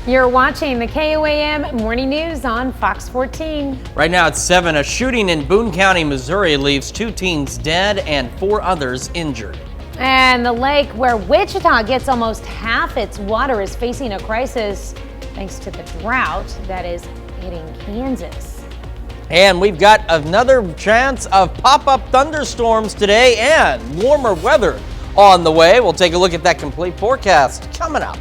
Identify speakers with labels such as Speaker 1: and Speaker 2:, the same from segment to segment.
Speaker 1: You're watching the KOAM Morning News on Fox 14.
Speaker 2: Right now it's 7. A shooting in Boone County, Missouri leaves 2 teens dead and 4 others injured.
Speaker 1: And the lake where Wichita gets almost half its water is facing a crisis thanks to the drought that is hitting Kansas.
Speaker 2: And we've got another chance of pop-up thunderstorms today and warmer weather on the way. We'll take a look at that complete forecast coming up.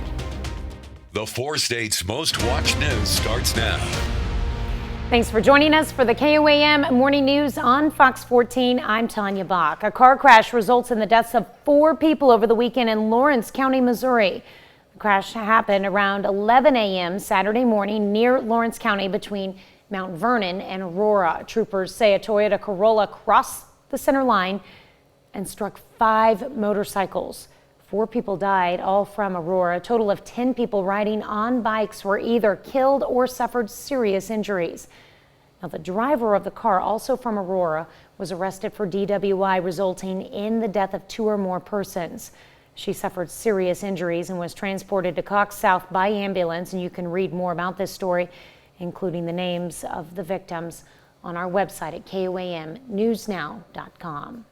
Speaker 3: The 4 states' most watched news starts now.
Speaker 1: Thanks for joining us for the KOAM Morning News on Fox 14. I'm Tanya Bach. A car crash results in the deaths of 4 people over the weekend in Lawrence County, Missouri. The crash happened around 11 a.m. Saturday morning near Lawrence County between Mount Vernon and Aurora. Troopers say a Toyota Corolla crossed the center line and struck 5 motorcycles. 4 people died, all from Aurora. A total of 10 people riding on bikes were either killed or suffered serious injuries. Now, the driver of the car, also from Aurora, was arrested for DWI, resulting in the death of 2 or more persons. She suffered serious injuries and was transported to Cox South by ambulance. And you can read more about this story, including the names of the victims, on our website at KOAMnewsnow.com.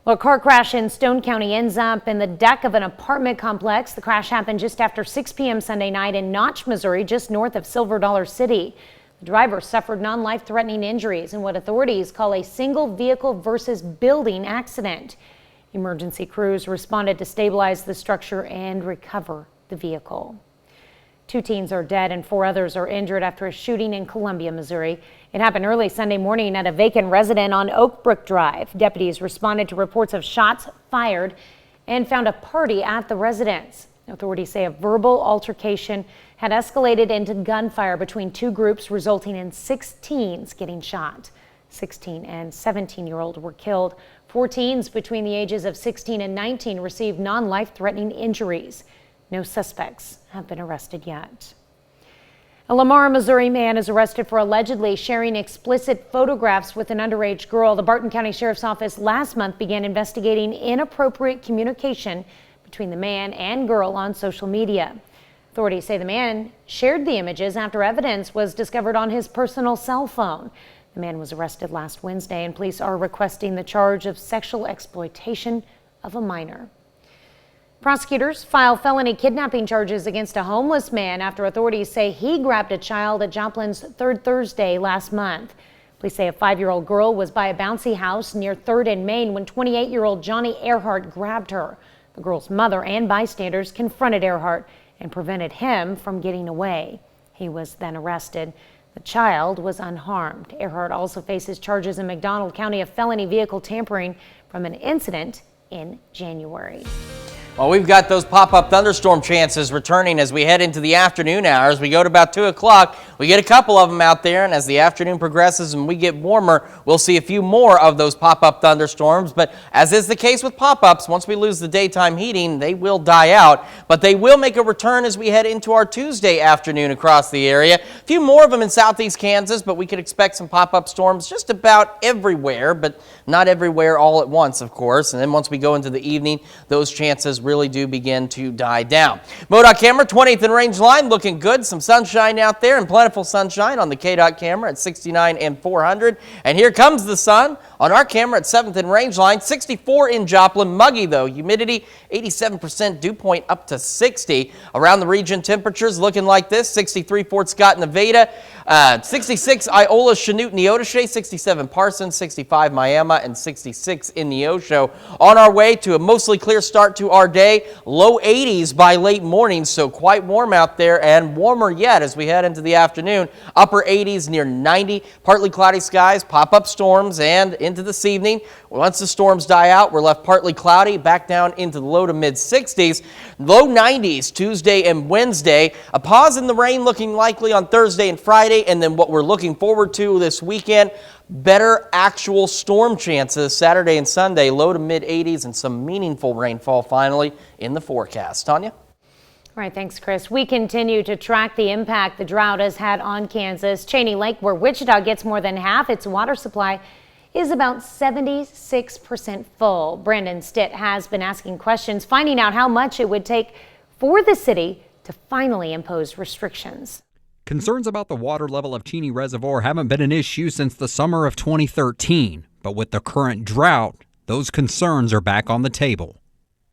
Speaker 1: Well, a car crash in Stone County ends up in the deck of an apartment complex. The crash happened just after 6 p.m. Sunday night in Notch, Missouri, just north of Silver Dollar City. The driver suffered non-life-threatening injuries in what authorities call a single vehicle versus building accident. Emergency crews responded to stabilize the structure and recover the vehicle. 2 teens are dead and 4 others are injured after a shooting in Columbia, Missouri. It happened early Sunday morning at a vacant residence on Oak Brook Drive. Deputies responded to reports of shots fired and found a party at the residence. Authorities say a verbal altercation had escalated into gunfire between 2 groups, resulting in 6 teens getting shot. 16 and 17-year-old were killed. 4 teens between the ages of 16 and 19 received non-life-threatening injuries. No suspects have been arrested yet. A Lamar, Missouri man is arrested for allegedly sharing explicit photographs with an underage girl. The Barton County Sheriff's Office last month began investigating inappropriate communication between the man and girl on social media. Authorities say the man shared the images after evidence was discovered on his personal cell phone. The man was arrested last Wednesday, and police are requesting the charge of sexual exploitation of a minor. Prosecutors file felony kidnapping charges against a homeless man after authorities say he grabbed a child at Joplin's 3rd Thursday last month. Police say a 5-year-old girl was by a bouncy house near 3rd and Main when 28-year-old Johnny Earhart grabbed her. The girl's mother and bystanders confronted Earhart and prevented him from getting away. He was then arrested. The child was unharmed. Earhart also faces charges in McDonald County of felony vehicle tampering from an incident in January.
Speaker 2: Well, we've got those pop-up thunderstorm chances returning as we head into the afternoon hours. We go to about 2 o'clock. We get a couple of them out there, and as the afternoon progresses and we get warmer, we'll see a few more of those pop-up thunderstorms. But as is the case with pop-ups, once we lose the daytime heating, they will die out. But they will make a return as we head into our Tuesday afternoon across the area. A few more of them in southeast Kansas, but we could expect some pop-up storms just about everywhere, but not everywhere all at once, of course. And then once we go into the evening, those chances really do begin to die down. MoDOT camera, 20th and range line, looking good. Some sunshine out there and plentiful sunshine on the KDOT camera at 69 and 400. And here comes the sun on our camera at 7th and range line, 64 in Joplin. Muggy though, humidity 87%, dew point up to 60. Around the region, temperatures looking like this: 63 Fort Scott, Nevada, 66 Iola, Chanute, Neodesha, 67 Parsons, 65 Miami, and 66 in Neosho. On our way to a mostly clear start to our day, low 80s by late morning, so quite warm out there, and warmer yet as we head into the afternoon. Upper 80s near 90, partly cloudy skies, pop-up storms, and into this evening, once the storms die out, we're left partly cloudy, back down into the low to mid 60s, low 90s Tuesday and Wednesday. A pause in the rain looking likely on Thursday and Friday, and then what we're looking forward to this weekend, better actual storm chances Saturday and Sunday, low to mid 80s, and some meaningful rainfall finally in the forecast. Tanya?
Speaker 1: All right, thanks, Chris. We continue to track the impact the drought has had on Kansas. Cheney Lake, where Wichita gets more than half its water supply, is about 76% full. Brandon Stitt has been asking questions, finding out how much it would take for the city to finally impose restrictions.
Speaker 4: Concerns about the water level of Cheney Reservoir haven't been an issue since the summer of 2013, but with the current drought, those concerns are back on the table.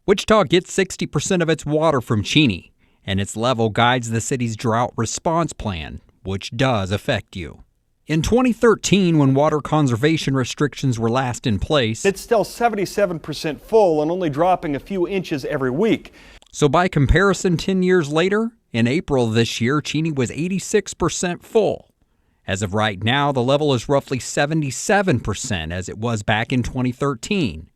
Speaker 4: Wichita gets 60% of its water from Cheney, and its level guides the city's drought response plan, which does affect you. In 2013, when water conservation restrictions were last in place,
Speaker 5: it's still 77% full and only dropping a few inches every week.
Speaker 4: So by comparison, 10 years later, in April this year, Cheney was 86% full. As of right now, the level is roughly 77% as it was back in 2013.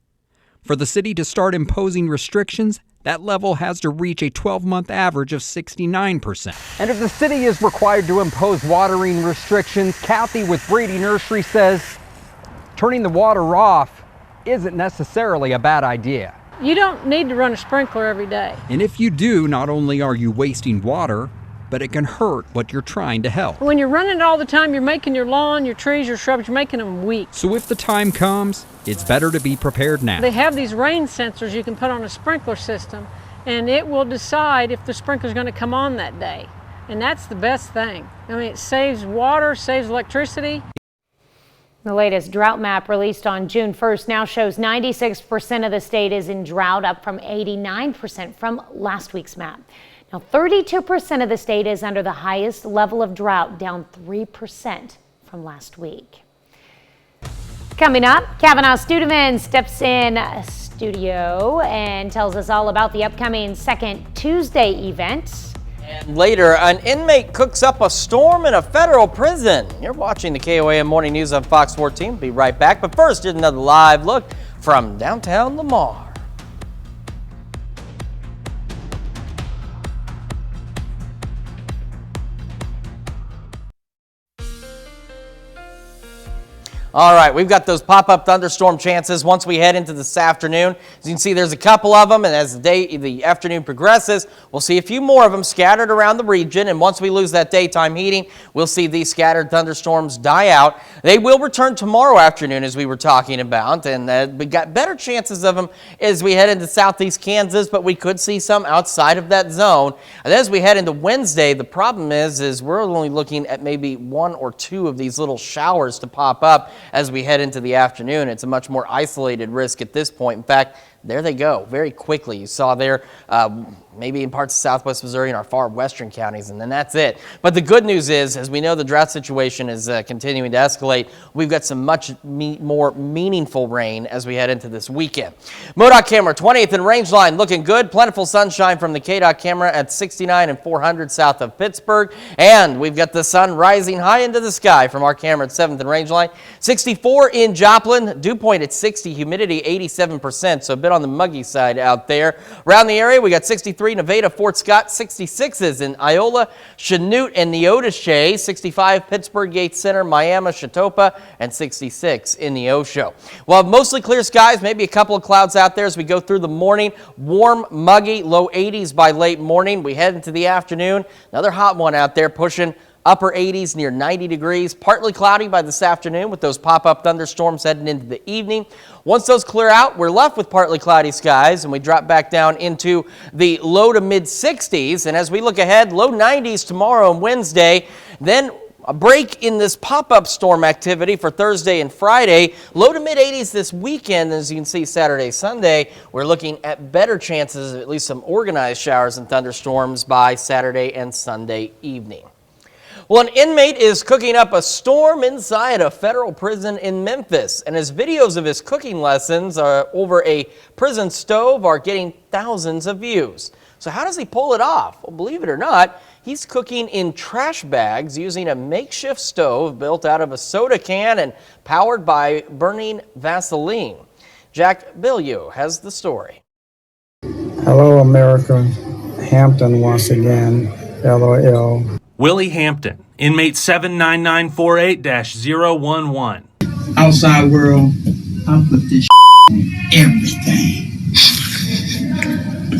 Speaker 4: For the city to start imposing restrictions, that level has to reach a 12-month average of 69%.
Speaker 6: And if the city is required to impose watering restrictions, Kathy with Brady Nursery says turning the water off isn't necessarily a bad idea.
Speaker 7: You don't need to run a sprinkler every day.
Speaker 4: And if you do, not only are you wasting water, but it can hurt what you're trying to help.
Speaker 7: When you're running it all the time, you're making your lawn, your trees, your shrubs, you're making them weak.
Speaker 4: So if the time comes, it's better to be prepared now.
Speaker 7: They have these rain sensors you can put on a sprinkler system, and it will decide if the sprinkler's going to come on that day. And that's the best thing. I mean, it saves water, saves electricity.
Speaker 1: The latest drought map released on June 1st now shows 96% of the state is in drought, up from 89% from last week's map. Now, 32% of the state is under the highest level of drought, down 3% from last week. Coming up, Kavanaugh Studeman steps in studio and tells us all about the upcoming Second Tuesday event.
Speaker 2: And later, an inmate cooks up a storm in a federal prison. You're watching the KOAM Morning News on Fox 14. Be right back. But first, here's another live look from downtown Lamar. All right, we've got those pop-up thunderstorm chances once we head into this afternoon. As you can see, there's a couple of them, and as the afternoon progresses, we'll see a few more of them scattered around the region, and once we lose that daytime heating, we'll see these scattered thunderstorms die out. They will return tomorrow afternoon, as we were talking about, and we got better chances of them as we head into southeast Kansas, but we could see some outside of that zone. And as we head into Wednesday, the problem is we're only looking at maybe one or two of these little showers to pop up. As we head into the afternoon, it's a much more isolated risk at this point. In fact, there they go very quickly. You saw there maybe in parts of southwest Missouri and our far western counties, and then that's it. But the good news is, as we know the drought situation is continuing to escalate, we've got some much more meaningful rain as we head into this weekend. MoDOT camera 20th and range line looking good. Plentiful sunshine from the KDOT camera at 69 and 400 south of Pittsburgh. And we've got the sun rising high into the sky from our camera at 7th and range line. 64 in Joplin, dew point at 60, humidity 87%, so a bit on the muggy side out there. Around the area, we got 63 Nevada, Fort Scott, 66s in Iola, Chanute, and Neodesha, 65 Pittsburgh Yates Center, Miami, Chatopa, and 66 in Neosho. We'll have mostly clear skies, maybe a couple of clouds out there as we go through the morning. Warm, muggy, low 80s by late morning. We head into the afternoon. Another hot one out there pushing upper 80s near 90 degrees. Partly cloudy by this afternoon with those pop-up thunderstorms heading into the evening. Once those clear out, we're left with partly cloudy skies, and we drop back down into the low to mid 60s. And as we look ahead, low 90s tomorrow and Wednesday. Then a break in this pop-up storm activity for Thursday and Friday. Low to mid 80s this weekend. As you can see, Saturday, Sunday, we're looking at better chances of at least some organized showers and thunderstorms by Saturday and Sunday evening. Well, an inmate is cooking up a storm inside a federal prison in Memphis, and his videos of his cooking lessons over a prison stove are getting thousands of views. So how does he pull it off? Well, believe it or not, he's cooking in trash bags using a makeshift stove built out of a soda can and powered by burning Vaseline. Jack Bilyeu has the story.
Speaker 8: Hello, America. Hampton once again, LOL.
Speaker 9: Willie Hampton, inmate 79948-011.
Speaker 8: Outside world, I put this on everything.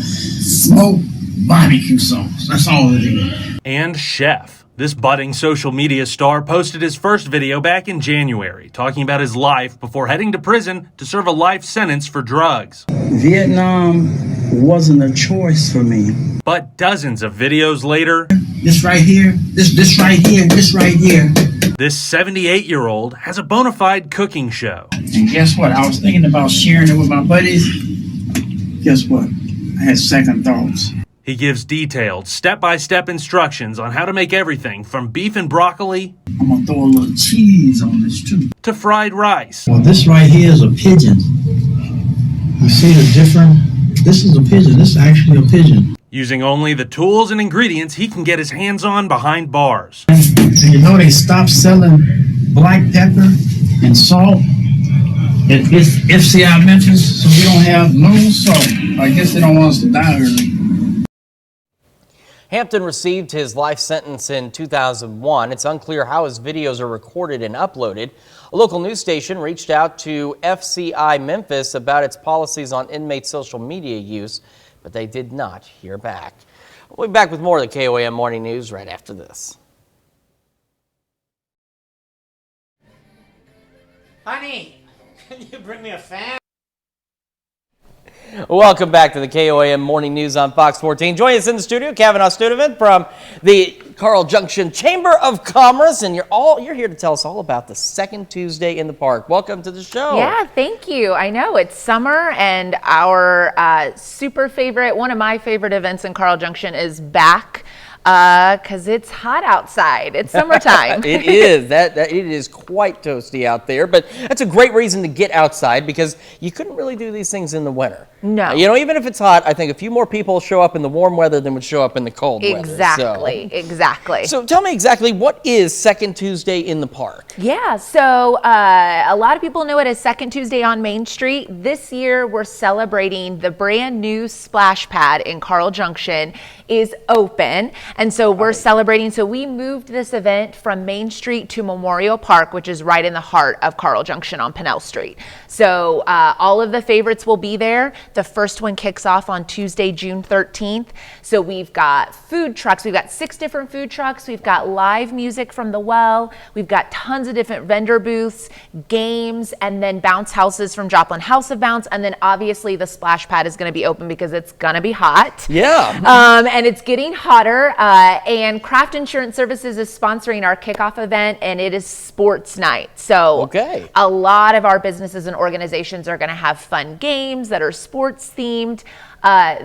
Speaker 8: Smoke barbecue sauce. That's all it is.
Speaker 9: And Chef. This budding social media star posted his first video back in January, talking about his life before heading to prison to serve a life sentence for drugs.
Speaker 8: Vietnam wasn't a choice for me.
Speaker 9: But dozens of videos later,
Speaker 8: This right here, this right here, this right here.
Speaker 9: this 78-year-old has a bona fide cooking show.
Speaker 8: And guess what? I was thinking about sharing it with my buddies. Guess what? I had second thoughts.
Speaker 9: He gives detailed, step-by-step instructions on how to make everything from beef and broccoli
Speaker 8: I'm gonna throw a little cheese on this too.
Speaker 9: to fried rice.
Speaker 8: Well, this right here is a pigeon. You see the difference? This is a pigeon. This is actually a pigeon.
Speaker 9: Using only the tools and ingredients he can get his hands on behind bars.
Speaker 8: And you know they stopped selling black pepper and salt at FCI Memphis, so we don't have no salt. I guess they don't want us to die early.
Speaker 2: Hampton received his life sentence in 2001. It's unclear how his videos are recorded and uploaded. A local news station reached out to FCI Memphis about its policies on inmate social media use, but they did not hear back. We'll be back with more of the KOAM Morning News right after this.
Speaker 10: Honey, can you bring me a fan?
Speaker 2: Welcome back to the KOAM Morning News on Fox 14. Joining us in the studio, Kavanaugh Studevant from the Carl Junction Chamber of Commerce, and you're here to tell us all about the second Tuesday in the Park. Welcome to the show.
Speaker 11: Yeah, thank you. I know it's summer, and our one of my favorite events in Carl Junction is back. Because it's hot outside. It's summertime.
Speaker 2: It is. It is quite toasty out there, but that's a great reason to get outside because you couldn't really do these things in the winter.
Speaker 11: No.
Speaker 2: You know, even if it's hot, I think a few more people show up in the warm weather than would show up in the cold weather.
Speaker 11: Exactly.
Speaker 2: So tell me exactly, what is Second Tuesday in the Park?
Speaker 11: Yeah, so a lot of people know it as Second Tuesday on Main Street. This year we're celebrating the brand new splash pad in Carl Junction is open. And so we're celebrating. So we moved this event from Main Street to Memorial Park, which is right in the heart of Carl Junction on Pennell Street. So all of the favorites will be there. The first one kicks off on Tuesday, June 13th. So we've got food trucks. We've got 6 different food trucks. We've got live music from the well. We've got tons of different vendor booths, games, and then bounce houses from Joplin House of Bounce. And then obviously the splash pad is going to be open because it's going to be hot.
Speaker 2: Yeah.
Speaker 11: And it's getting hotter. And Craft Insurance Services is sponsoring our kickoff event, and it is sports night. So a lot of our businesses and organizations are going to have fun games that are sports themed.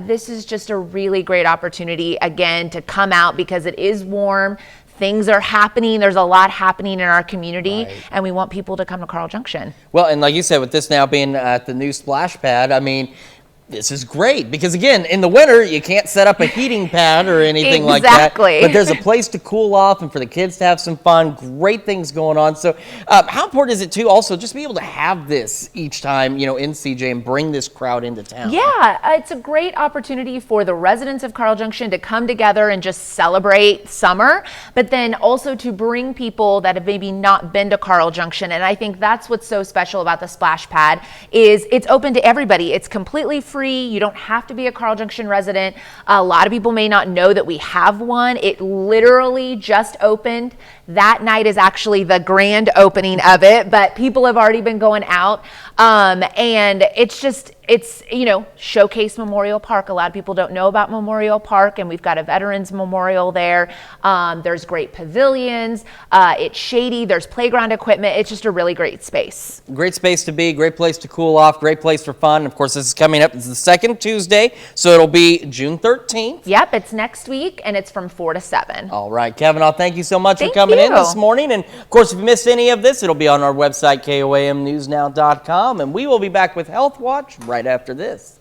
Speaker 11: This is just a really great opportunity, again, to come out because it is warm. Things are happening. There's a lot happening in our community, and we want people to come to Carl Junction.
Speaker 2: Well, and like you said, with this now being at the new splash pad, I mean, this is great because, again, in the winter, you can't set up a heating pad or anything like that. But there's a place to cool off and for the kids to have some fun. Great things going on. So how important is it, too, also just be able to have this each time, you know, in CJ and bring this crowd into town?
Speaker 11: Yeah, it's a great opportunity for the residents of Carl Junction to come together and just celebrate summer, but then also to bring people that have maybe not been to Carl Junction. And I think that's what's so special about the splash pad is it's open to everybody. It's completely free. You don't have to be a Carl Junction resident. A lot of people may not know that we have one. It literally just opened. That night is actually the grand opening of it, but people have already been going out. And it's, you know, Showcase Memorial Park. A lot of people don't know about Memorial Park, and we've got a Veterans Memorial there. There's great pavilions. It's shady. There's playground equipment. It's just a really great space.
Speaker 2: Great space to be, great place to cool off, great place for fun. Of course, this is coming up. It's the second Tuesday, so it'll be June 13th.
Speaker 11: Yep, it's next week, and it's from 4 to 7.
Speaker 2: All right, Kavanaugh, thank you so much for coming in this morning. And, of course, if you missed any of this, it'll be on our website, KOAMnewsnow.com, and we will be back with Health Watch right after this.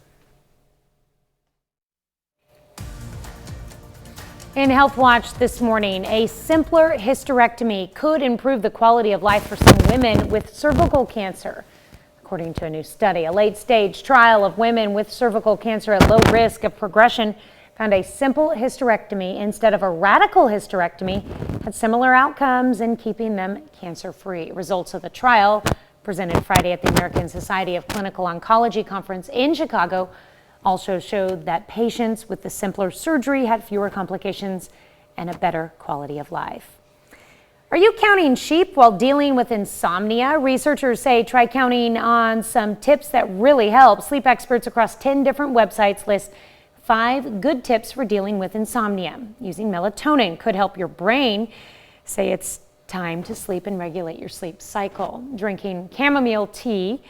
Speaker 1: In Health Watch this morning, a simpler hysterectomy could improve the quality of life for some women with cervical cancer. According to a new study, a late-stage trial of women with cervical cancer at low risk of progression found a simple hysterectomy instead of a radical hysterectomy had similar outcomes in keeping them cancer-free. Results of the trial, presented Friday at the American Society of Clinical Oncology conference in Chicago, also showed that patients with the simpler surgery had fewer complications and a better quality of life. Are you counting sheep while dealing with insomnia? Researchers say try counting on some tips that really help. Sleep experts across 10 different websites list 5 good tips for dealing with insomnia. Using melatonin could help your brain say it's time to sleep and regulate your sleep cycle. Drinking chamomile tea,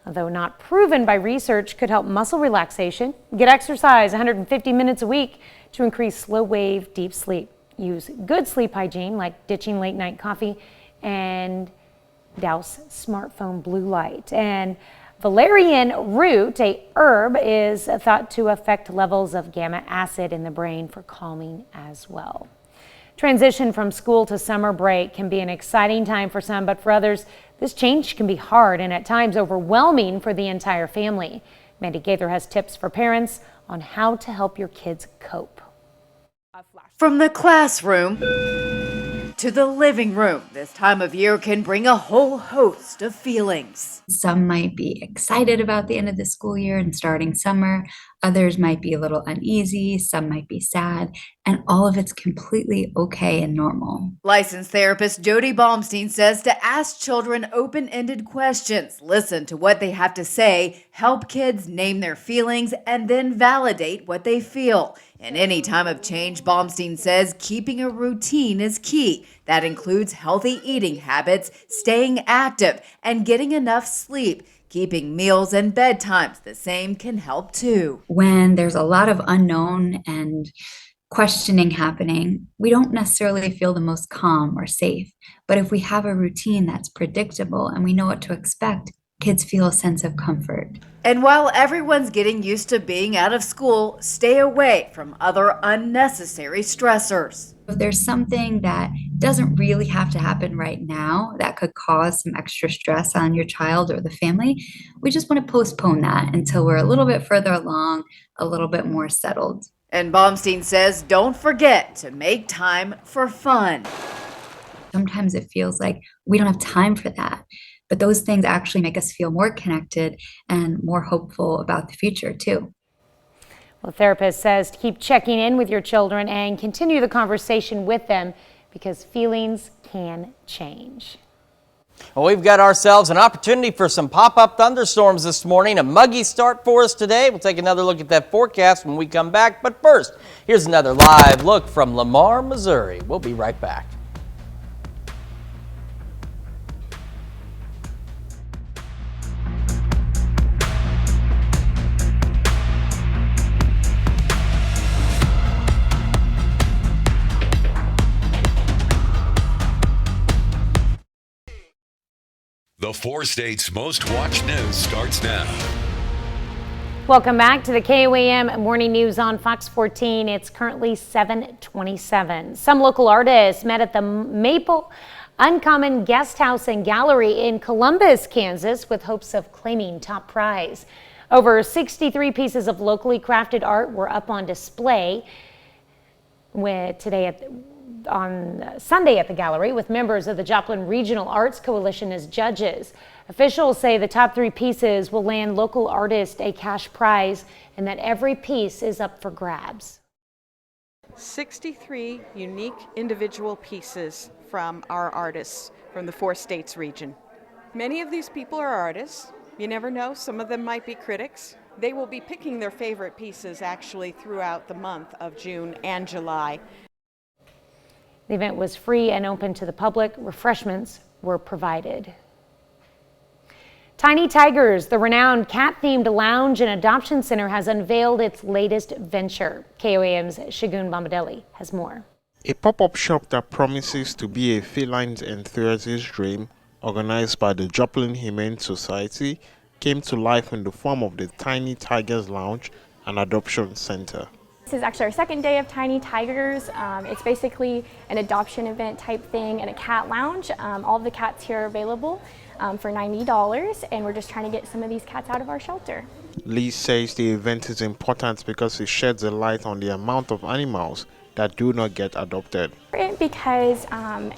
Speaker 1: although not proven by research, could help muscle relaxation. Get exercise 150 minutes a week to increase slow wave deep sleep. Use good sleep hygiene like ditching late night coffee and douse smartphone blue light. And valerian root, a herb, is thought to affect levels of gamma acid in the brain for calming as well. Transition from school to summer break can be an exciting time for some, but for others, this change can be hard and at times overwhelming for the entire family. Mandy Gaither has tips for parents on how to help your kids cope.
Speaker 12: From the classroom to the living room, this time of year can bring a whole host of feelings.
Speaker 13: Some might be excited about the end of the school year and starting summer. Others might be a little uneasy. Some might be sad. And all of it's completely okay and normal.
Speaker 12: Licensed therapist Jody Baumstein says to ask children open-ended questions, listen to what they have to say, help kids name their feelings, and then validate what they feel. In any time of change, Baumstein says keeping a routine is key. That includes healthy eating habits, staying active, and getting enough sleep. Keeping meals and bedtimes the same can help too.
Speaker 13: When there's a lot of unknown and questioning happening, we don't necessarily feel the most calm or safe. But if we have a routine that's predictable and we know what to expect, kids feel a sense of comfort.
Speaker 12: And while everyone's getting used to being out of school, stay away from other unnecessary stressors.
Speaker 13: If there's something that doesn't really have to happen right now that could cause some extra stress on your child or the family, we just want to postpone that until we're a little bit further along, a little bit more settled.
Speaker 12: And Baumstein says, don't forget to make time for fun.
Speaker 13: Sometimes it feels like we don't have time for that. But those things actually make us feel more connected and more hopeful about the future, too.
Speaker 1: Well, a therapist says to keep checking in with your children and continue the conversation with them because feelings can change.
Speaker 2: Well, we've got ourselves an opportunity for some pop-up thunderstorms this morning. A muggy start for us today. We'll take another look at that forecast when we come back. But first, here's another live look from Lamar, Missouri. We'll be right back.
Speaker 3: The 4 states' most watched news starts now.
Speaker 1: Welcome back to the KOAM Morning News on Fox 14. It's currently 7:27. Some local artists met at the Maple Uncommon Guest House and Gallery in Columbus, Kansas, with hopes of claiming top prize. Over 63 pieces of locally crafted art were up on display on Sunday at the gallery, with members of the Joplin Regional Arts Coalition as judges. Officials say the top 3 pieces will land local artists a cash prize and that every piece is up for grabs.
Speaker 14: 63 unique individual pieces from our artists from the 4 states region. Many of these people are artists. You never know, some of them might be critics. They will be picking their favorite pieces actually throughout the month of June and July.
Speaker 1: The event was free and open to the public. Refreshments were provided. Tiny Tigers, the renowned cat-themed lounge and adoption center, has unveiled its latest venture. KOAM's Shagun Bombadeli has more.
Speaker 15: A pop-up shop that promises to be a feline enthusiast's dream, organized by the Joplin Humane Society, came to life in the form of the Tiny Tigers Lounge and Adoption Center.
Speaker 16: This is actually our second day of Tiny Tigers. It's basically an adoption event type thing and a cat lounge. All of the cats here are available for $90, and we're just trying to get some of these cats out of our shelter.
Speaker 15: Lee says the event is important because it sheds a light on the amount of animals that do not get adopted.
Speaker 16: Because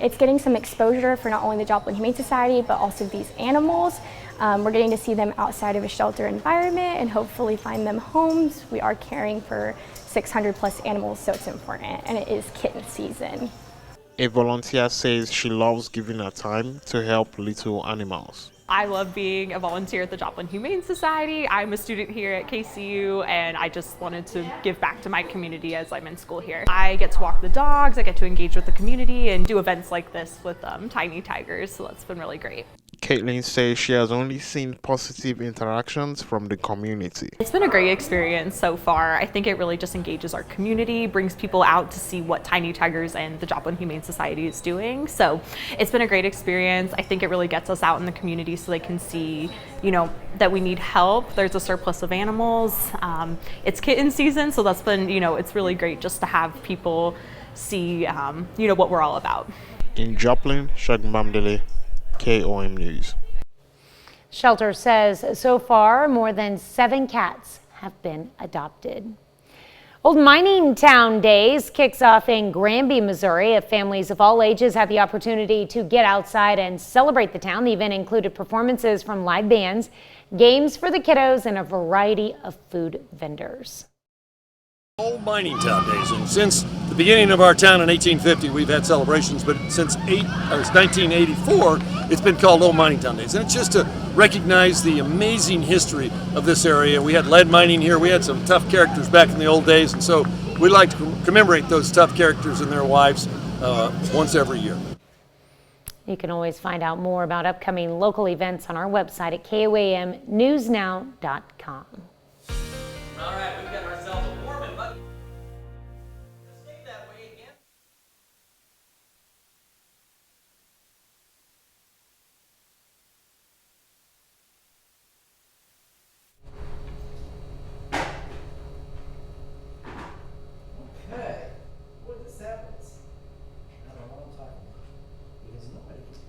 Speaker 16: it's getting some exposure for not only the Joplin Humane Society, but also these animals. We're getting to see them outside of a shelter environment and hopefully find them homes. We are caring for 600 plus animals, so it's important, and it is kitten season.
Speaker 15: A volunteer says she loves giving her time to help little animals.
Speaker 17: I love being a volunteer at the Joplin Humane Society. I'm a student here at KCU, and I just wanted to give back to my community as I'm in school here. I get to walk the dogs, I get to engage with the community and do events like this with tiny tigers, so that's been really great.
Speaker 15: Caitlin says she has only seen positive interactions from the community.
Speaker 17: It's been a great experience so far. I think it really just engages our community, brings people out to see what Tiny Tigers and the Joplin Humane Society is doing. So it's been a great experience. I think it really gets us out in the community so they can see, that we need help. There's a surplus of animals. It's kitten season, so that's been, it's really great just to have people see, what we're all about.
Speaker 15: In Joplin, Shagun Bamdele, KOAM News.
Speaker 1: Shelter says so far more than 7 cats have been adopted. Old Mining Town Days kicks off in Granby, Missouri. Families of all ages have the opportunity to get outside and celebrate the town. The event included performances from live bands, games for the kiddos, and a variety of food vendors.
Speaker 18: Old Mining Town Days, and since the beginning of our town in 1850, we've had celebrations, but since 1984, it's been called Old Mining Town Days, and it's just to recognize the amazing history of this area. We had lead mining here, we had some tough characters back in the old days, and so we like to commemorate those tough characters and their wives once every year.
Speaker 1: You can always find out more about upcoming local events on our website at KOAMnewsnow.com.
Speaker 2: All right, we've got ourselves a warm and muggy. Stay that way again.
Speaker 10: Okay, what this happens? I don't know what I'm talking about because nobody can tell.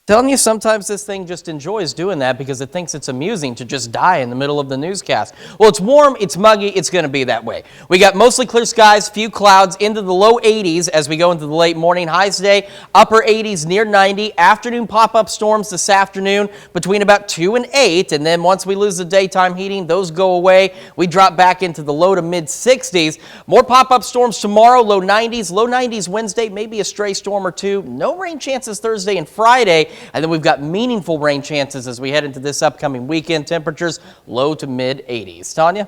Speaker 2: Telling you, sometimes this thing just enjoys doing that because it thinks it's amusing to just die in the middle of the newscast. Well, it's warm, it's muggy, it's going to be that way. We got mostly clear skies, few clouds, into the low 80s as we go into the late morning. Highs today, upper 80s near 90. Afternoon pop-up storms this afternoon between about 2 and 8. And then once we lose the daytime heating, those go away. We drop back into the low to mid 60s. More pop-up storms tomorrow, low 90s Wednesday, maybe a stray storm or two. No rain chances Thursday and Friday. And then we've got meaningful rain chances as we head into this upcoming weekend. Temperatures low to mid 80s. Tanya?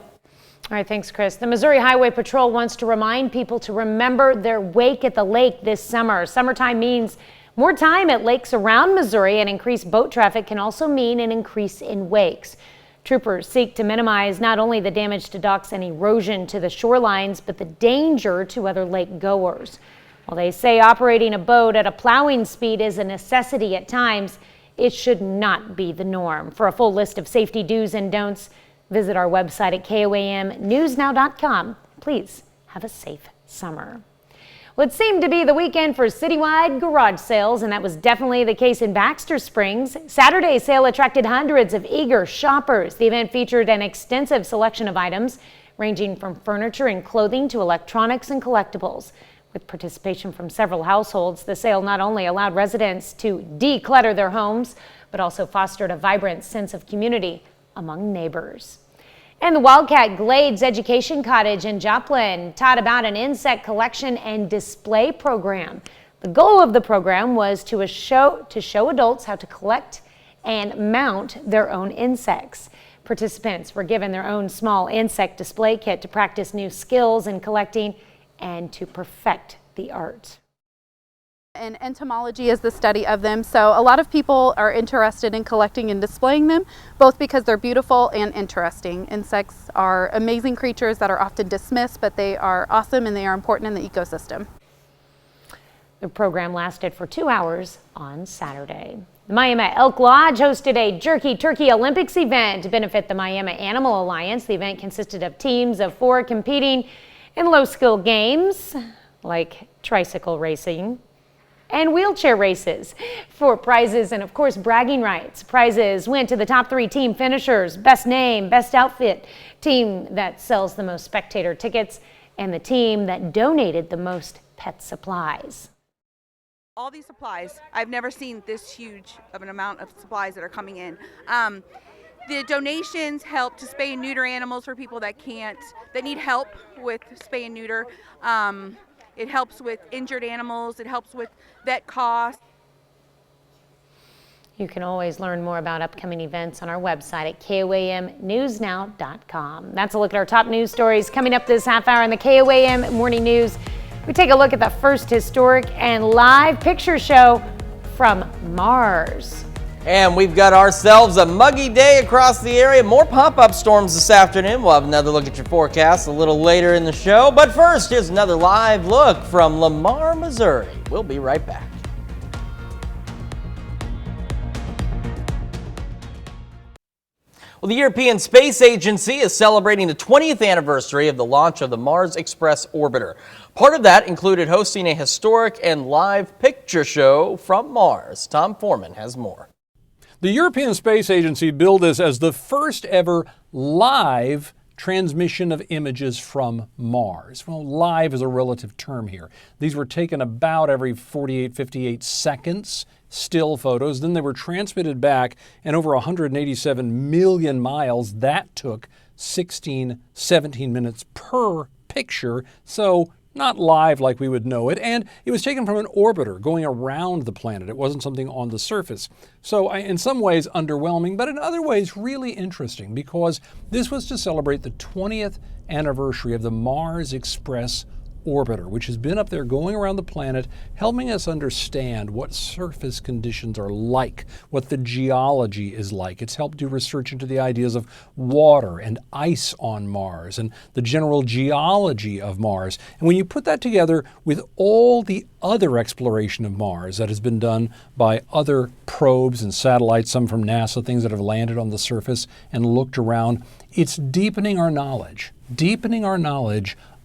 Speaker 1: All right, thanks, Chris. The Missouri Highway Patrol wants to remind people to remember their wake at the lake this summer. Summertime means more time at lakes around Missouri, and increased boat traffic can also mean an increase in wakes. Troopers seek to minimize not only the damage to docks and erosion to the shorelines, but the danger to other lake goers. While they say operating a boat at a plowing speed is a necessity at times, it should not be the norm. For a full list of safety do's and don'ts, visit our website at KOAMnewsnow.com. Please have a safe summer. Well, it seemed to be the weekend for citywide garage sales, and that was definitely the case in Baxter Springs. Saturday's sale attracted hundreds of eager shoppers. The event featured an extensive selection of items ranging from furniture and clothing to electronics and collectibles. With participation from several households, the sale not only allowed residents to declutter their homes, but also fostered a vibrant sense of community among neighbors. And the Wildcat Glades Education Cottage in Joplin taught about an insect collection and display program. The goal of the program was to show adults how to collect and mount their own insects. Participants were given their own small insect display kit to practice new skills in collecting and to perfect the art.
Speaker 19: And entomology is the study of them, so a lot of people are interested in collecting and displaying them, both because they're beautiful and interesting. Insects are amazing creatures that are often dismissed, but they are awesome and they are important in the ecosystem.
Speaker 1: The program lasted for 2 hours on Saturday. The Miami Elk Lodge hosted a Jerky Turkey Olympics event to benefit the Miami Animal Alliance. The event consisted of teams of 4 competing in low-skill games like tricycle racing and wheelchair races for prizes and, of course, bragging rights. Prizes went to the top 3 team finishers: best name, best outfit, team that sells the most spectator tickets, and the team that donated the most pet supplies.
Speaker 20: All these supplies, I've never seen this huge of an amount of supplies that are coming in. The donations help to spay and neuter animals for people that need help with spay and neuter. It helps with injured animals. It helps with vet costs.
Speaker 1: You can always learn more about upcoming events on our website at KOAMnewsnow.com. That's a look at our top news stories coming up this half hour in the KOAM Morning News. We take a look at the first historic and live picture show from Mars.
Speaker 2: And we've got ourselves a muggy day across the area. More pop-up storms this afternoon. We'll have another look at your forecast a little later in the show. But first, here's another live look from Lamar, Missouri. We'll be right back. Well, the European Space Agency is celebrating the 20th anniversary of the launch of the Mars Express orbiter. Part of that included hosting a historic and live picture show from Mars. Tom Foreman has more.
Speaker 21: The European Space Agency billed this as the first ever live transmission of images from Mars. Well, live is a relative term here. These were taken about every 48, 58 seconds, still photos. Then they were transmitted back, and over 187 million miles. That took 16, 17 minutes per picture. So not live like we would know it, and it was taken from an orbiter going around the planet. It wasn't something on the surface. So in some ways underwhelming, but in other ways really interesting, because this was to celebrate the 20th anniversary of the Mars Express orbiter, which has been up there going around the planet, helping us understand what surface conditions are like, what the geology is like. It's helped do research into the ideas of water and ice on Mars and the general geology of Mars. And when you put that together with all the other exploration of Mars that has been done by other probes and satellites, some from NASA, things that have landed on the surface and looked around, it's deepening our knowledge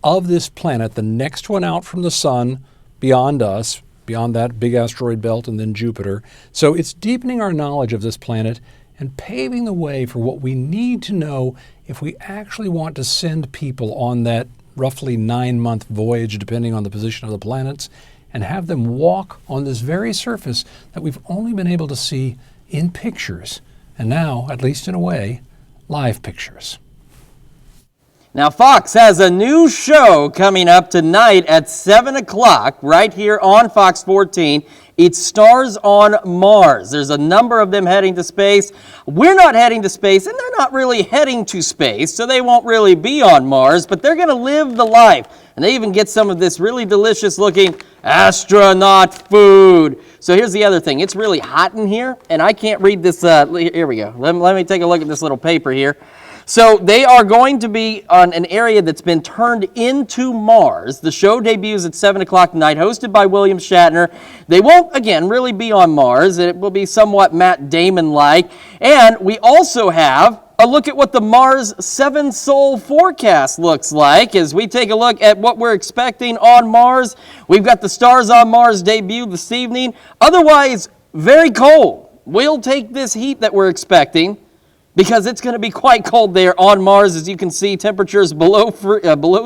Speaker 21: of this planet, the next one out from the sun, beyond us, beyond that big asteroid belt, and then Jupiter. So it's deepening our knowledge of this planet and paving the way for what we need to know if we actually want to send people on that roughly 9-month voyage, depending on the position of the planets, and have them walk on this very surface that we've only been able to see in pictures, and now, at least in a way, live pictures.
Speaker 2: Now, Fox has a new show coming up tonight at 7 o'clock right here on Fox 14. It's Stars on Mars. There's a number of them heading to space. We're not heading to space, and they're not really heading to space, so they won't really be on Mars, but they're going to live the life. And they even get some of this really delicious-looking astronaut food. So here's the other thing. It's really hot in here, and I can't read this. Here we go. Let me take a look at this little paper here. So they are going to be on an area that's been turned into Mars. The show debuts at 7 o'clock tonight, hosted by William Shatner. They won't, again, really be on Mars. It will be somewhat Matt Damon-like. And we also have a look at what the Mars 7 Sol forecast looks like as we take a look at what we're expecting on Mars. We've got the Stars on Mars debut this evening. Otherwise, very cold. We'll take this heat that we're expecting, because it's going to be quite cold there on Mars. As you can see, temperatures below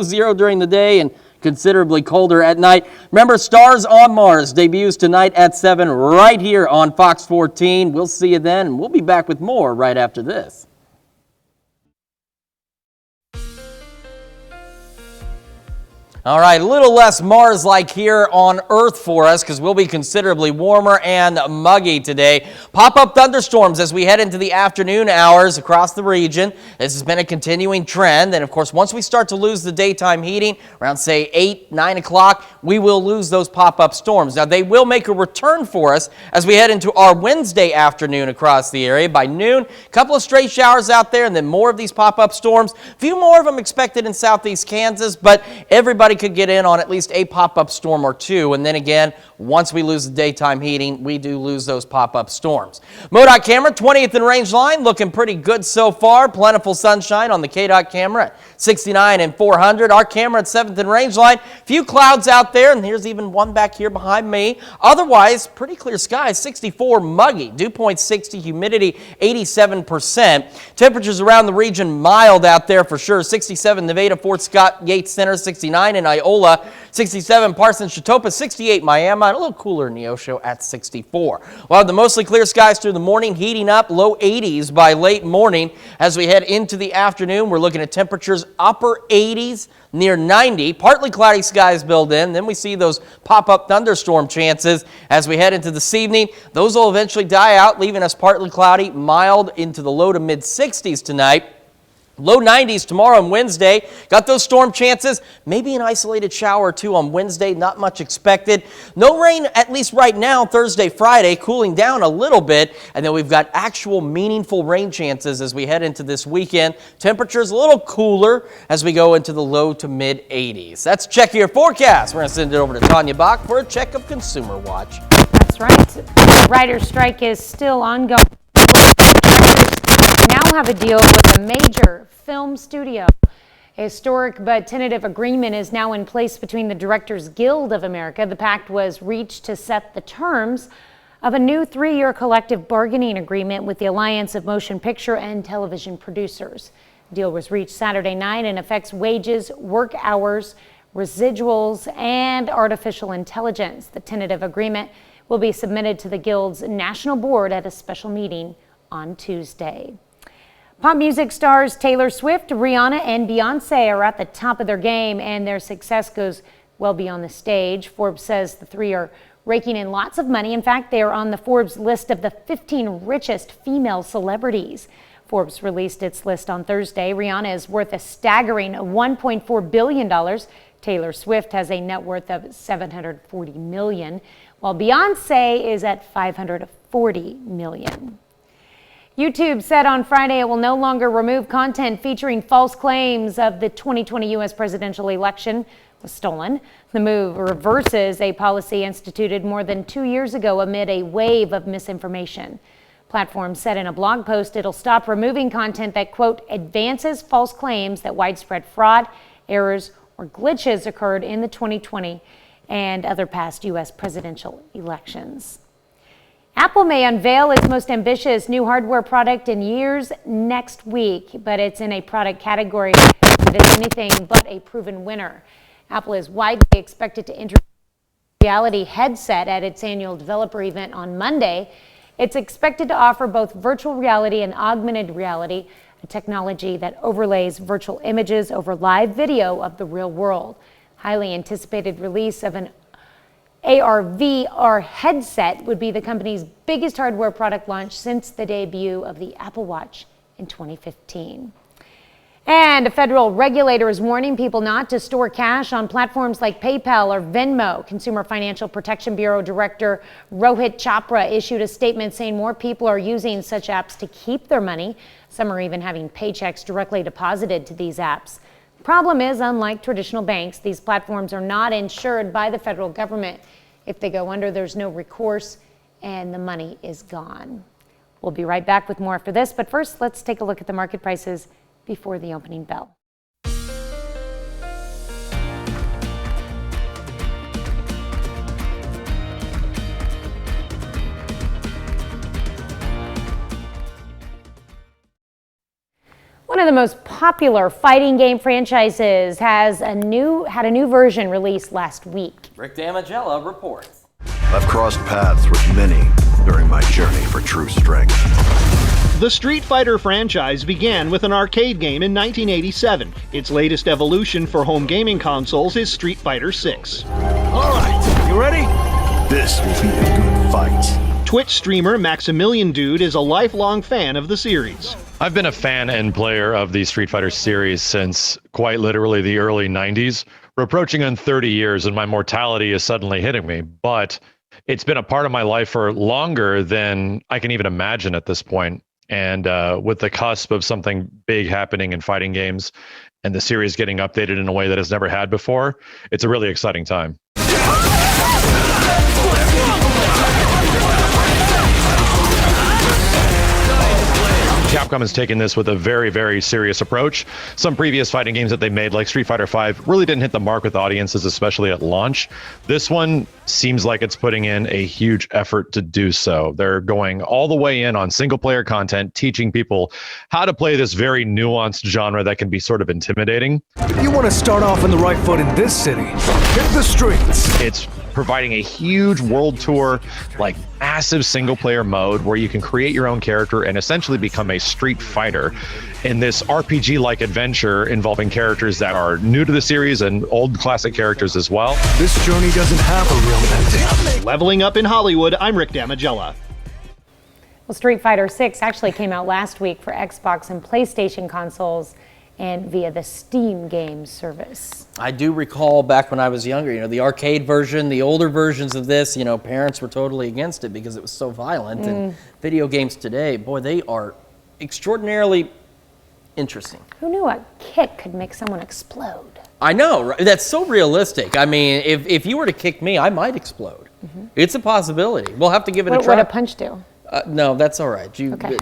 Speaker 2: zero during the day and considerably colder at night. Remember, Stars on Mars debuts tonight at 7 right here on Fox 14. We'll see you then, and we'll be back with more right after this. All right, a little less Mars-like here on Earth for us because we'll be considerably warmer and muggy today. Pop-up thunderstorms as we head into the afternoon hours across the region. This has been a continuing trend, and of course, once we start to lose the daytime heating, around say 8, 9 o'clock, we will lose those pop-up storms. Now, they will make a return for us as we head into our Wednesday afternoon across the area. By noon, a couple of straight showers out there, and then more of these pop-up storms. A few more of them expected in southeast Kansas, but everybody could get in on at least a pop-up storm or two. And then again, once we lose the daytime heating, we do lose those pop-up storms. MoDOT camera, 20th and range line, looking pretty good so far. Plentiful sunshine on the KDOT camera at 69 and 400. Our camera at 7th and range line. Few clouds out there, and here's even one back here behind me. Otherwise, pretty clear skies, 64 muggy. Dew point 60, humidity 87%. Temperatures around the region mild out there for sure. 67 Nevada, Fort Scott, Yates Center, 69 in in Iola, 67 Parsons, Chatopa, 68 Miami, and a little cooler in Neosho at 64. We'll have the mostly clear skies through the morning, heating up, low 80s by late morning. As we head into the afternoon, we're looking at temperatures upper 80s, near 90. Partly cloudy skies build in. Then we see those pop-up thunderstorm chances as we head into this evening. Those will eventually die out, leaving us partly cloudy, mild into the low to mid 60s tonight. Low 90s tomorrow and Wednesday. Got those storm chances. Maybe an isolated shower or two on Wednesday. Not much expected. No rain, at least right now, Thursday, Friday, cooling down a little bit. And then we've got actual meaningful rain chances as we head into this weekend. Temperatures a little cooler as we go into the low to mid 80s. That's Check Your Forecast. We're going to send it over to Tanya Bach for a check of Consumer Watch.
Speaker 1: That's right. The writer's strike is still ongoing. Now have a deal with a major film studio. A historic but tentative agreement is now in place between the Directors Guild of America. The pact was reached to set the terms of a new 3-year collective bargaining agreement with the Alliance of Motion Picture and Television Producers. The deal was reached Saturday night and affects wages, work hours, residuals, and artificial intelligence. The tentative agreement will be submitted to the Guild's National Board at a special meeting on Tuesday. Pop music stars Taylor Swift, Rihanna, and Beyonce are at the top of their game, and their success goes well beyond the stage. Forbes says the three are raking in lots of money. In fact, they are on the Forbes list of the 15 richest female celebrities. Forbes released its list on Thursday. Rihanna is worth a staggering $1.4 billion. Taylor Swift has a net worth of $740 million, while Beyonce is at $540 million. YouTube said on Friday it will no longer remove content featuring false claims of the 2020 U.S. presidential election was stolen. The move reverses a policy instituted more than 2 years ago amid a wave of misinformation. Platform said in a blog post it'll stop removing content that, quote, advances false claims that widespread fraud, errors, or glitches occurred in the 2020 and other past U.S. presidential elections. Apple may unveil its most ambitious new hardware product in years next week, but it's in a product category that is anything but a proven winner. Apple is widely expected to introduce a reality headset at its annual developer event on Monday. It's expected to offer both virtual reality and augmented reality, a technology that overlays virtual images over live video of the real world. Highly anticipated release of an AR/VR headset would be the company's biggest hardware product launch since the debut of the Apple Watch in 2015. And a federal regulator is warning people not to store cash on platforms like PayPal or Venmo. Consumer Financial Protection Bureau Director Rohit Chopra issued a statement saying more people are using such apps to keep their money. Some are even having paychecks directly deposited to these apps. The problem is, unlike traditional banks, these platforms are not insured by the federal government. If they go under, there's no recourse and the money is gone. We'll be right back with more after this, but first let's take a look at the market prices before the opening bell. One of the most popular fighting game franchises had a new version released last week.
Speaker 2: Rick Damagella reports.
Speaker 5: I've crossed paths with many during my journey for true strength.
Speaker 22: The Street Fighter franchise began with an arcade game in 1987. Its latest evolution for home gaming consoles is Street Fighter 6.
Speaker 5: All right, you ready? This will be a good fight.
Speaker 22: Twitch streamer Maximilian Dude is a lifelong fan of the series.
Speaker 23: I've been a fan and player of the Street Fighter series since quite literally the early 90s. We're approaching on 30 years and my mortality is suddenly hitting me, but it's been a part of my life for longer than I can even imagine at this point. And with the cusp of something big happening in fighting games and the series getting updated in a way that it's never had before, it's a really exciting time. Capcom has taken this with a very, very serious approach. Some previous fighting games that they made, like Street Fighter V, really didn't hit the mark with audiences, especially at launch. This one seems like it's putting in a huge effort to do so. They're going all the way in on single-player content, teaching people how to play this very nuanced genre that can be sort of intimidating.
Speaker 4: If you want to start off on the right foot in this city, hit the streets.
Speaker 23: It's providing a huge world tour, like massive single player mode where you can create your own character and essentially become a Street Fighter in this RPG like adventure involving characters that are new to the series and old classic characters as well.
Speaker 4: This journey doesn't have a real ending.
Speaker 22: Leveling up in Hollywood, I'm Rick Damagella.
Speaker 1: Well, Street Fighter 6 actually came out last week for Xbox and PlayStation consoles and via the Steam game service.
Speaker 2: I do recall back when I was younger, the arcade version, the older versions of this, parents were totally against it because it was so violent. And video games today, boy, they are extraordinarily interesting.
Speaker 1: Who knew a kick could make someone explode?
Speaker 2: I know, right? That's so realistic. I mean, if you were to kick me, I might explode. It's a possibility. We'll have to give it a try.
Speaker 1: What would a punch do?
Speaker 2: No, that's all right.
Speaker 1: Okay.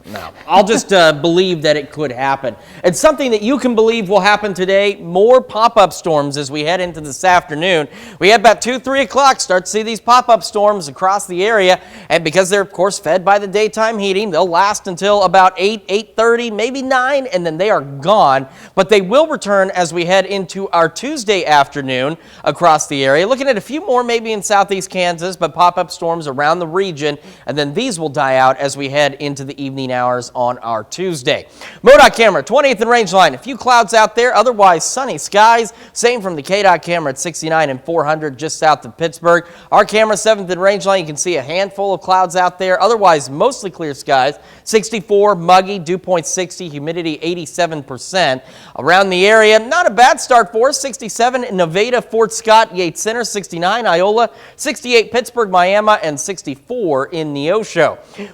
Speaker 2: No. I'll just believe that it could happen. It's something that you can believe will happen today. More pop-up storms as we head into this afternoon. We have about 2, 3 o'clock start to see these pop-up storms across the area. And because they're, of course, fed by the daytime heating, they'll last until about 8, 8:30, maybe 9, and then they are gone. But they will return as we head into our Tuesday afternoon across the area. Looking at a few more maybe in southeast Kansas, but pop-up storms around the region. And then these will die out as we head into the evening hours on our Tuesday. MoDOT camera, 20th and Rangeline. A few clouds out there, otherwise sunny skies. Same from the KDOT camera at 69 and 400 just south of Pittsburgh. Our camera, 7th and Rangeline, you can see a handful of clouds out there, otherwise mostly clear skies. 64, muggy, dew point 60, humidity 87%. Around the area, not a bad start for us. 67 in Nevada, Fort Scott, Yates Center, 69 Iola, 68 Pittsburgh, Miami, and 64 in Neosho.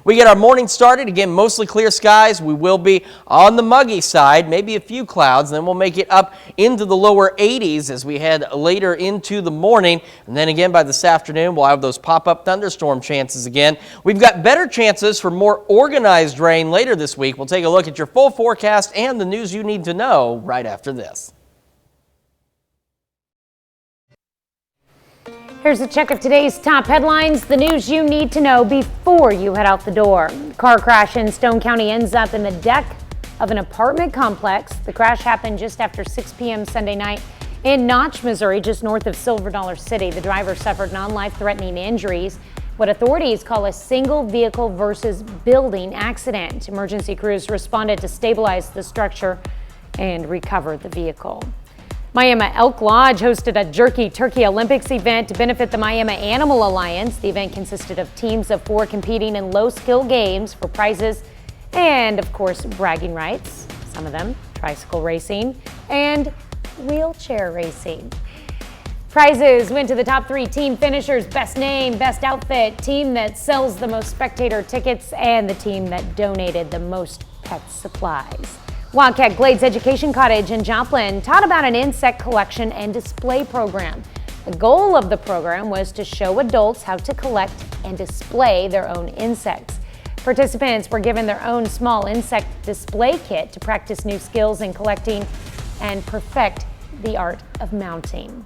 Speaker 2: We get our morning started, again, mostly clear skies. We will be on the muggy side, maybe a few clouds, and then we'll make it up into the lower 80s as we head later into the morning. And then again, by this afternoon, we'll have those pop-up thunderstorm chances again. We've got better chances for more organized rain later this week. We'll take a look at your full forecast and the news you need to know right after this.
Speaker 1: Here's a check of today's top headlines, the news you need to know before you head out the door. Car crash in Stone County ends up in the deck of an apartment complex. The crash happened just after 6 p.m. Sunday night in Notch, Missouri, just north of Silver Dollar City. The driver suffered non-life-threatening injuries, what authorities call a single vehicle versus building accident. Emergency crews responded to stabilize the structure and recover the vehicle. Miami Elk Lodge hosted a Jerky Turkey Olympics event to benefit the Miami Animal Alliance. The event consisted of teams of 4 competing in low-skill games for prizes and, of course, bragging rights, some of them tricycle racing and wheelchair racing. Prizes went to the top 3 team finishers: best name, best outfit, team that sells the most spectator tickets, and the team that donated the most pet supplies. Wildcat Glades Education Cottage in Joplin taught about an insect collection and display program. The goal of the program was to show adults how to collect and display their own insects. Participants were given their own small insect display kit to practice new skills in collecting and perfect the art of mounting.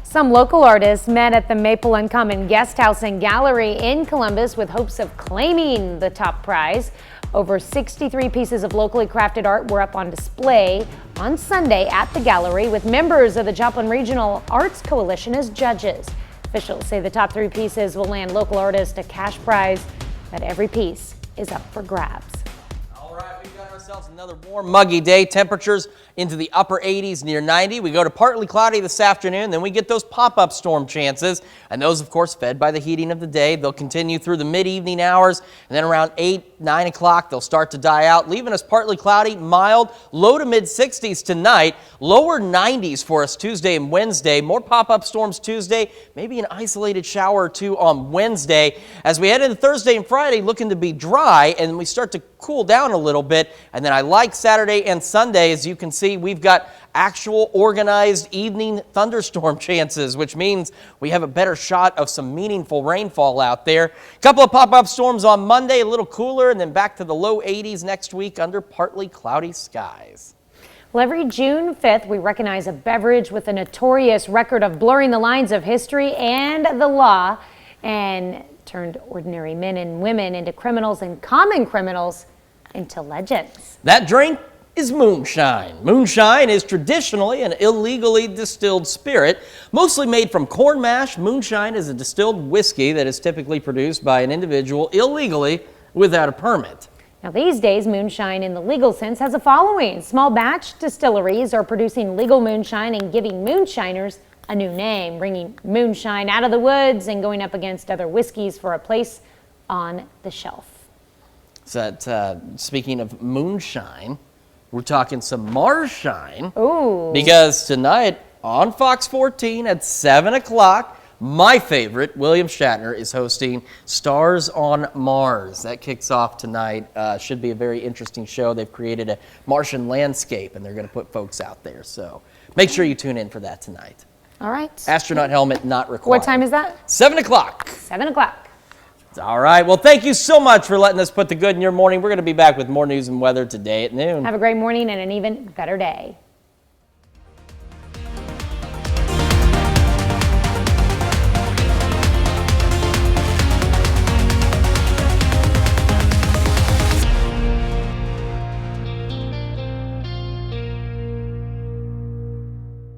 Speaker 1: Some local artists met at the Maple Uncommon Guest House and Gallery in Columbus with hopes of claiming the top prize. Over 63 pieces of locally crafted art were up on display on Sunday at the gallery with members of the Joplin Regional Arts Coalition as judges. Officials say the top 3 pieces will land local artists a cash prize, that every piece is up for grabs.
Speaker 2: All right, we've got ourselves another warm, muggy day. Temperatures into the upper 80s, near 90. We go to partly cloudy this afternoon, then we get those pop-up storm chances, and those, of course, fed by the heating of the day. They'll continue through the mid-evening hours, and then around 8, 9 o'clock, they'll start to die out, leaving us partly cloudy, mild, low to mid-60s tonight, lower 90s for us Tuesday and Wednesday. More pop-up storms Tuesday, maybe an isolated shower or 2 on Wednesday. As we head into Thursday and Friday, looking to be dry, and we start to cool down a little bit, and And then I like Saturday and Sunday. As you can see, we've got actual organized evening thunderstorm chances, which means we have a better shot of some meaningful rainfall out there. A couple of pop-up storms on Monday, a little cooler, and then back to the low 80s next week under partly cloudy skies.
Speaker 1: Well, every June 5th, we recognize a beverage with a notorious record of blurring the lines of history and the law and turned ordinary men and women into criminals and common criminals into legends.
Speaker 2: That drink is moonshine. Moonshine is traditionally an illegally distilled spirit, mostly made from corn mash. Moonshine is a distilled whiskey that is typically produced by an individual illegally without a permit.
Speaker 1: Now, these days, moonshine in the legal sense has a following. Small batch distilleries are producing legal moonshine and giving moonshiners a new name, bringing moonshine out of the woods and going up against other whiskeys for a place on the shelf.
Speaker 2: So that, speaking of moonshine, we're talking some Marshine.
Speaker 1: Ooh.
Speaker 2: Because tonight on Fox 14 at 7 o'clock, my favorite, William Shatner, is hosting Stars on Mars. That kicks off tonight. Should be a very interesting show. They've created a Martian landscape, and they're going to put folks out there. So make sure you tune in for that tonight.
Speaker 1: All right.
Speaker 2: Astronaut helmet not required.
Speaker 1: What time is that?
Speaker 2: 7 o'clock.
Speaker 1: 7 o'clock.
Speaker 2: All right. Well, thank you so much for letting us put the good in your morning. We're going to be back with more news and weather today at noon.
Speaker 1: Have a great morning and an even better day.